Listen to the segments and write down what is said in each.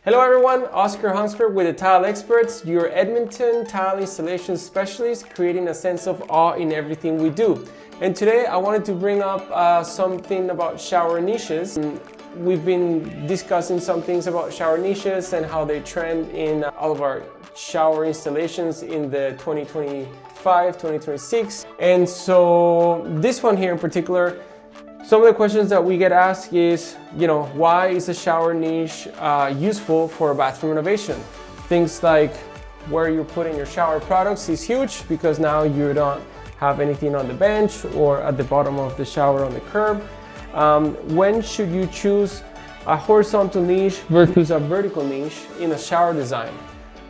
Hello everyone, Oscar Hungsberg with the Tile Experts, your Edmonton tile installation specialist, creating a sense of awe in everything we do. And today I wanted to bring up something about shower niches. We've been discussing some things about shower niches and how they trend in all of our shower installations in the 2025, 2026. And so this one here in particular, some of the questions that we get asked is, why is a shower niche useful for a bathroom renovation? Things like where you're putting your shower products is huge because now you don't have anything on the bench or at the bottom of the shower on the curb. When should you choose a horizontal niche versus a vertical niche in a shower design?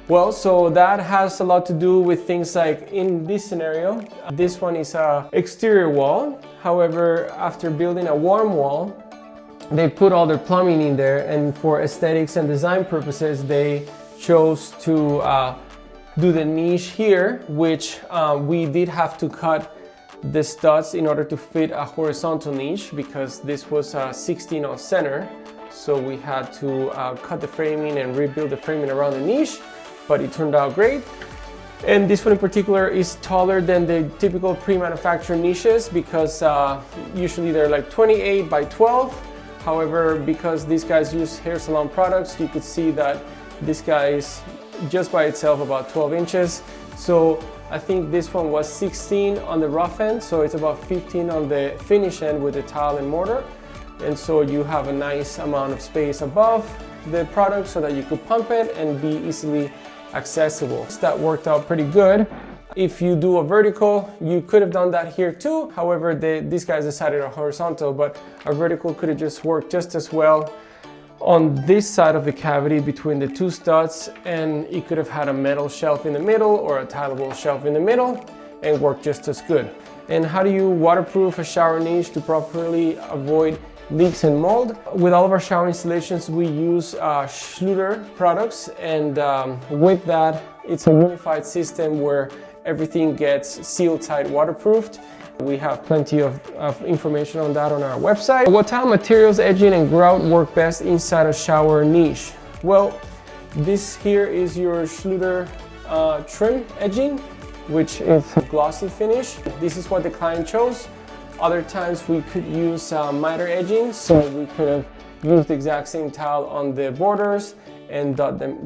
Well, so that has a lot to do with things like in this scenario, this one is a exterior wall. However, after building a warm wall, they put all their plumbing in there, and for aesthetics and design purposes, they chose to do the niche here, which we did have to cut the studs in order to fit a horizontal niche because this was a 16 on center. So we had to cut the framing and rebuild the framing around the niche, but it turned out great. And this one in particular is taller than the typical pre-manufactured niches because usually they're like 28 by 12. However, because these guys use hair salon products, you could see that this guy is just by itself about 12 inches. So I think this one was 16 on the rough end, so it's about 15 on the finish end with the tile and mortar. And so you have a nice amount of space above the product so that you could pump it and be easily accessible. So that worked out pretty good. If you do a vertical, you could have done that here too. However, these guys decided a horizontal, but a vertical could have just worked just as well on this side of the cavity between the two studs, and it could have had a metal shelf in the middle or a tileable shelf in the middle and worked just as good. And how do you waterproof a shower niche to properly avoid leaks and mold? With all of our shower installations, we use Schluter products, and with that, it's a unified system where everything gets seal tight waterproofed. We have plenty of information on that on our website. What tile materials, edging, and grout work best inside a shower niche? Well, this here is your Schluter trim edging, which is a glossy finish. This is what the client chose. Other times we could use miter edging, so we could have used the exact same tile on the borders and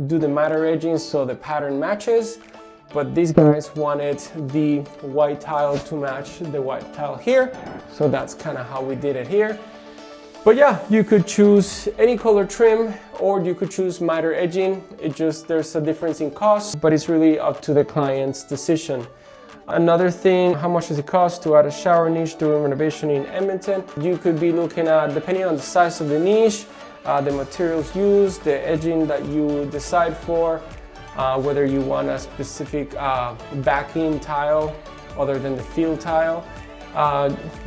do the miter edging so the pattern matches. But these guys wanted the white tile to match the white tile here, so that's kind of how we did it here. But yeah, you could choose any color trim or you could choose miter edging. There's a difference in cost, but it's really up to the client's decision. Another thing, how much does it cost to add a shower niche during renovation in Edmonton? You could be looking at, depending on the size of the niche, the materials used, the edging that you decide for, whether you want a specific backing tile other than the field tile.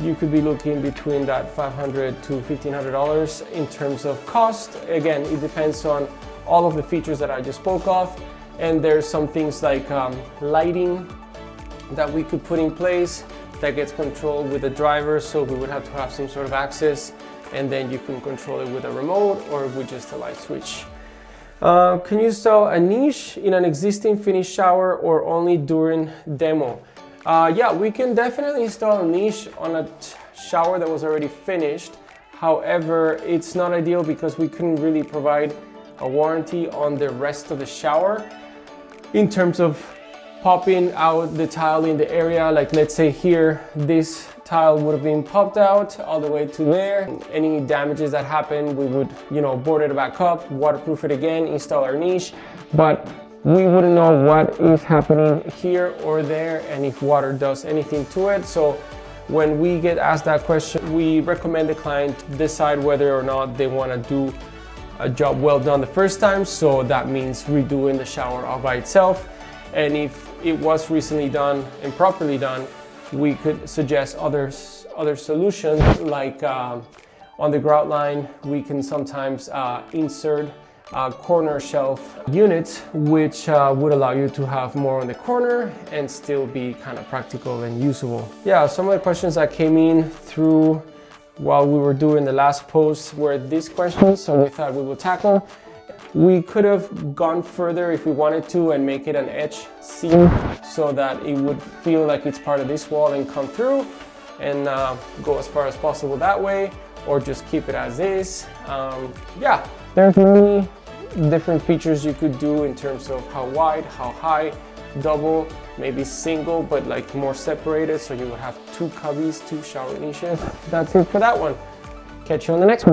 You could be looking between that $500 to $1,500 in terms of cost. Again, it depends on all of the features that I just spoke of. And there's some things like lighting that we could put in place that gets controlled with a driver, so we would have to have some sort of access, and then you can control it with a remote or with just a light switch. Can you install a niche in an existing finished shower or only during demo? Yeah, we can definitely install a niche on a shower that was already finished. However, it's not ideal because we couldn't really provide a warranty on the rest of the shower in terms of popping out the tile in the area. Like let's say here, this tile would have been popped out all the way to there. Any damages that happen, we would, board it back up, waterproof it again, install our niche, but we wouldn't know what is happening here or there and if water does anything to it. So when we get asked that question, we recommend the client decide whether or not they want to do a job well done the first time. So that means redoing the shower all by itself. And if it was recently done and properly done, we could suggest other solutions like on the grout line, we can sometimes insert corner shelf units, which would allow you to have more on the corner and still be kind of practical and usable. Yeah, some of the questions that came in through while we were doing the last post were these questions, so we thought we would tackle. We could have gone further if we wanted to and make it an edge seam so that it would feel like it's part of this wall and come through and go as far as possible that way, or just keep it as is. Yeah, there's many different features you could do in terms of how wide, how high, double, maybe single, but like more separated, so you would have two cubbies, two shower niches. That's it for that one. Catch you on the next one.